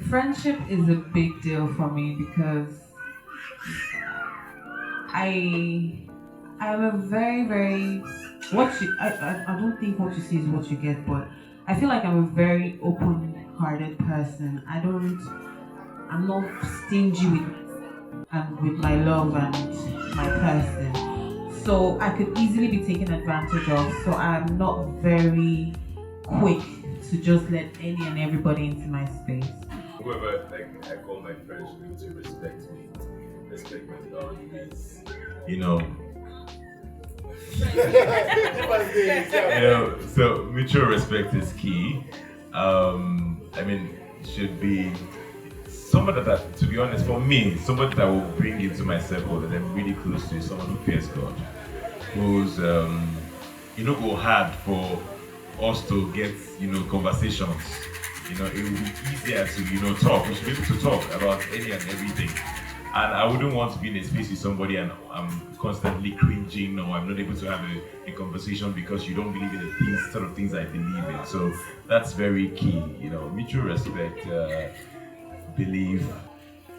Friendship is a big deal for me because I I'm a very I don't think what you see is what you get, but I feel like I'm a very open-hearted person. I'm not stingy with my love and my person. So I could easily be taken advantage of. So I'm not very quick to just let any and everybody into my space. Whoever I call my friends to respect me, respect my boundaries. You know, so mutual respect is key. I mean, should be somebody that, to be honest, for me, somebody that will bring into my circle that I'm really close to is someone who fears God, who's go hard for us to get conversations. It will be easier to talk. We should be able to talk about any and everything. And I wouldn't want to be in a space with somebody and I'm constantly cringing or I'm not able to have a conversation because you don't believe in the sort of things I believe in. So that's very key. Mutual respect, believe.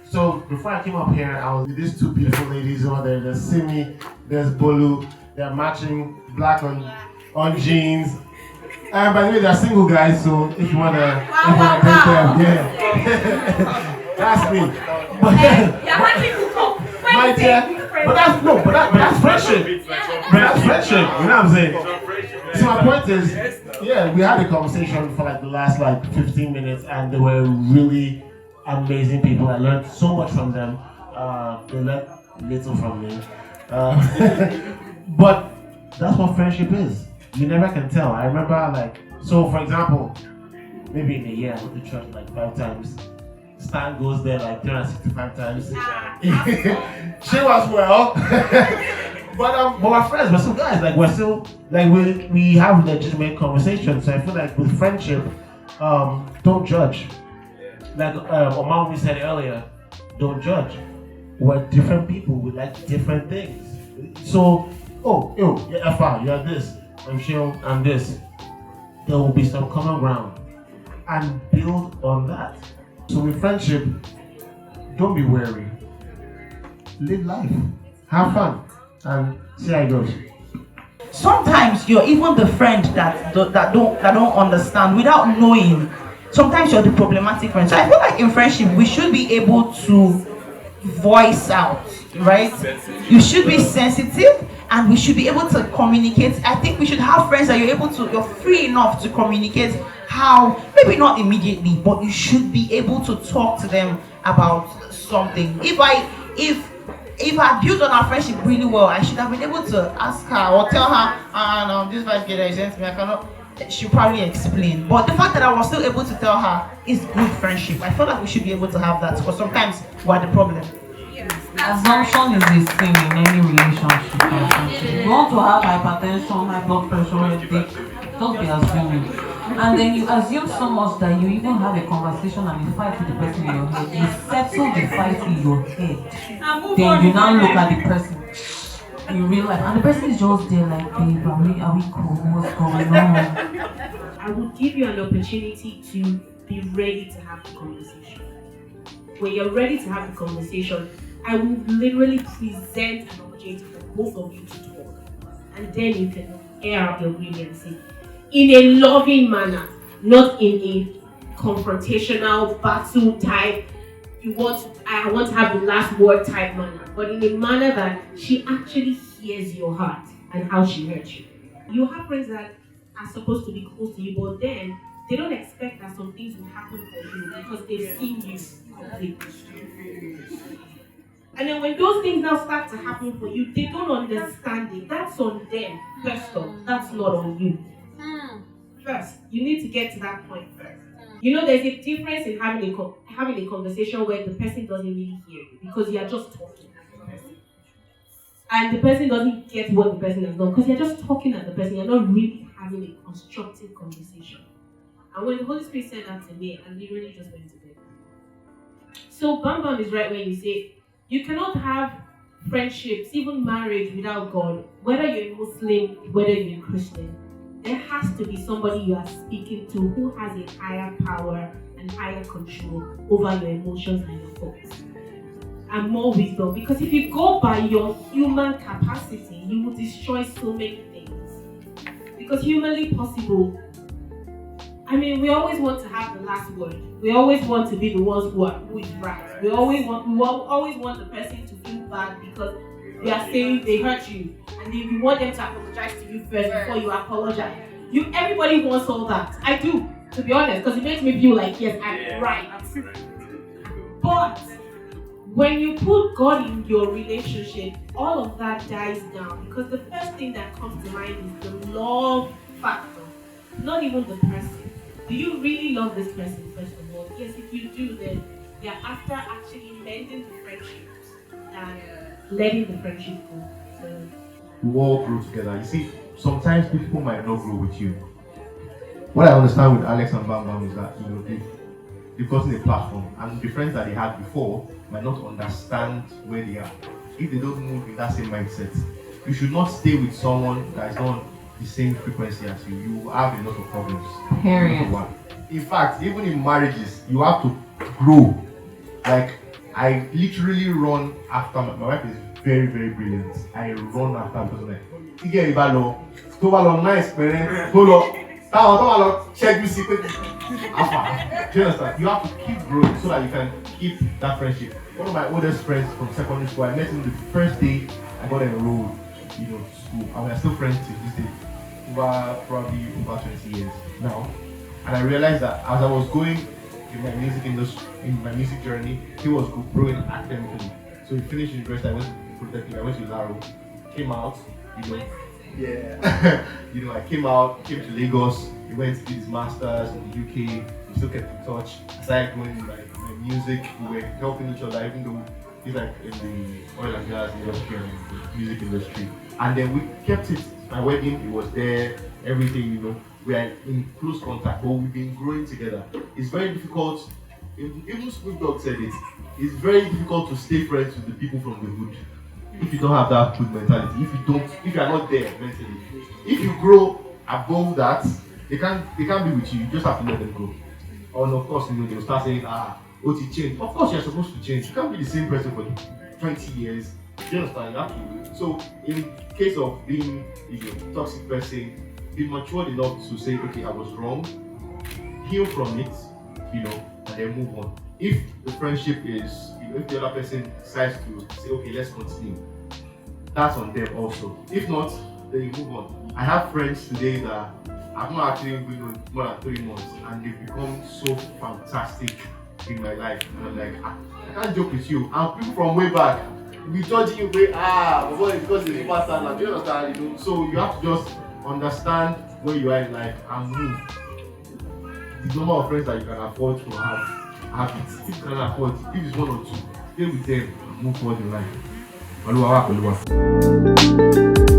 So before I came up here, I was with these two beautiful ladies over there. There's Simi, there's Bolu. They're matching black on jeans. And by the way, they're single guys, so if you wanna date them, yeah. That's me. My dear, but that's friendship. That's friendship. You know what I'm saying? So my point is, yeah, we had a conversation for the last 15 minutes, and they were really amazing people. I learned so much from them. They learned little from me. But that's what friendship is. You never can tell. I remember so for example, maybe in a year I go to church 5 times. Stan goes there 365 times. She was well. but we're friends, we're still guys. We're still we have legitimate conversations. So I feel with friendship, don't judge. Omawunmi said earlier, don't judge. We're different people, we like different things. So, you're FR, you're this, I'm Seun, I'm this. There will be some common ground and build on that. So with friendship, don't be wary. Live life, have fun, and see how it goes. Sometimes you're even the friend that don't understand without knowing. Sometimes you're the problematic friend. So I feel in friendship we should be able to voice out, right? You should be sensitive and we should be able to communicate. I think we should have friends that you're free enough to communicate how, maybe not immediately, but you should be able to talk to them about something. If I built on our friendship really well, I should have been able to ask her or tell her, this vibe get sent me, I cannot. She'll probably explain. But the fact that I was still able to tell her is good friendship. I feel we should be able to have that because sometimes we're the problem. Assumption is the same in any relationship. If you want to have hypertension, high blood pressure, headache, don't be assuming. And then you assume so much that you even have a conversation and you fight with the person in your head. You settle the fight in your head. Then you now look at the person in real life and the person is just there babe, are we cool? What's going on? I would give you an opportunity to be ready to have the conversation. When you're ready to have the conversation, I will literally present an opportunity for both of you to talk. And then you can air out your grievances in a loving manner, not in a confrontational battle type. I want to have the last word type manner, but in a manner that she actually hears your heart and how she hurt you. You have friends that are supposed to be close to you, but then they don't expect that some things will happen for you because they've seen you completely. And then when those things now start to happen for you, they don't understand it. That's on them, first off. That's not on you. First, you need to get to that point first. There's a difference in having a conversation where the person doesn't really hear you because you are just talking at the person. And the person doesn't get what the person has done because you're just talking at the person. You're not really having a constructive conversation. And when the Holy Spirit said that to me, I literally just went to bed. So Bam Bam is right when you say, you cannot have friendships, even marriage without God. Whether you're a Muslim, whether you're a Christian, there has to be somebody you are speaking to who has a higher power and higher control over your emotions and your thoughts. And more wisdom, because if you go by your human capacity, you will destroy so many things. Because humanly possible, I mean, we always want to have the last word. We always want to be the ones who is right. We always want the person to feel bad because they are saying they hurt you, and then you want them to apologize to you first before you apologize. Everybody wants all that. I do, to be honest, because it makes me feel like yes, I'm right. But when you put God in your relationship, all of that dies down, because the first thing that comes to mind is the love factor, not even the person. Do you really love this person, first of all? Yes, if you do, then you're after actually mending the friendships and letting the friendship go. So, we all grow together. You see, sometimes people might not grow with you. What I understand with Alex and Bam Bam is that they've gotten a platform, and the friends that they had before might not understand where they are. If they don't move in that same mindset, you should not stay with someone that is not on the same frequency as you. You will have a lot of problems. Period. In fact, even in marriages, you have to grow. Like, I literally run after my wife is very, very brilliant. I run after her because like, you get a nice parent, hold up, check you see. Do you understand? You have to keep growing so that you can keep that friendship. One of my oldest friends from secondary school, I met him the first day I got enrolled, to school, and we're still friends to this day. Probably over 20 years now. And I realized that as I was going in my music industry, in my music journey, he was growing academically. So he finished university, I went to Polytechnic, I went to Laro, came out, I came to Lagos, he went to do his masters in the UK, we still kept in touch. I started going in my music, we were helping each other, even though he's like in the oil and gas industry and the music industry. And then we kept it. My wedding, it was there, everything, we are in close contact, but we've been growing together. It's very difficult, even Snoop Dogg said it, it's very difficult to stay friends with the people from the hood if you don't have that hood mentality, if you are not there mentally. If you grow above that, they can't be with you just have to let them go. And of course, they'll start saying, what you change? Of course, you're supposed to change. You can't be the same person for 20 years. You understand that? So, in case of being a toxic person, be matured enough to say, okay, I was wrong, heal from it, and then move on. If the friendship is, if the other person decides to say, okay, let's continue, that's on them also. If not, then you move on. I have friends today that I've not actually been on more than 3 months, and they've become so fantastic in my life. And I'm like, I can't joke with you. And people from way back, we judging you because it's super standard. Do you understand? So you have to just understand where you are in life and move. The number of friends that you can afford to have it. If you can afford, if it's 1 or 2, stay with them and move forward in life.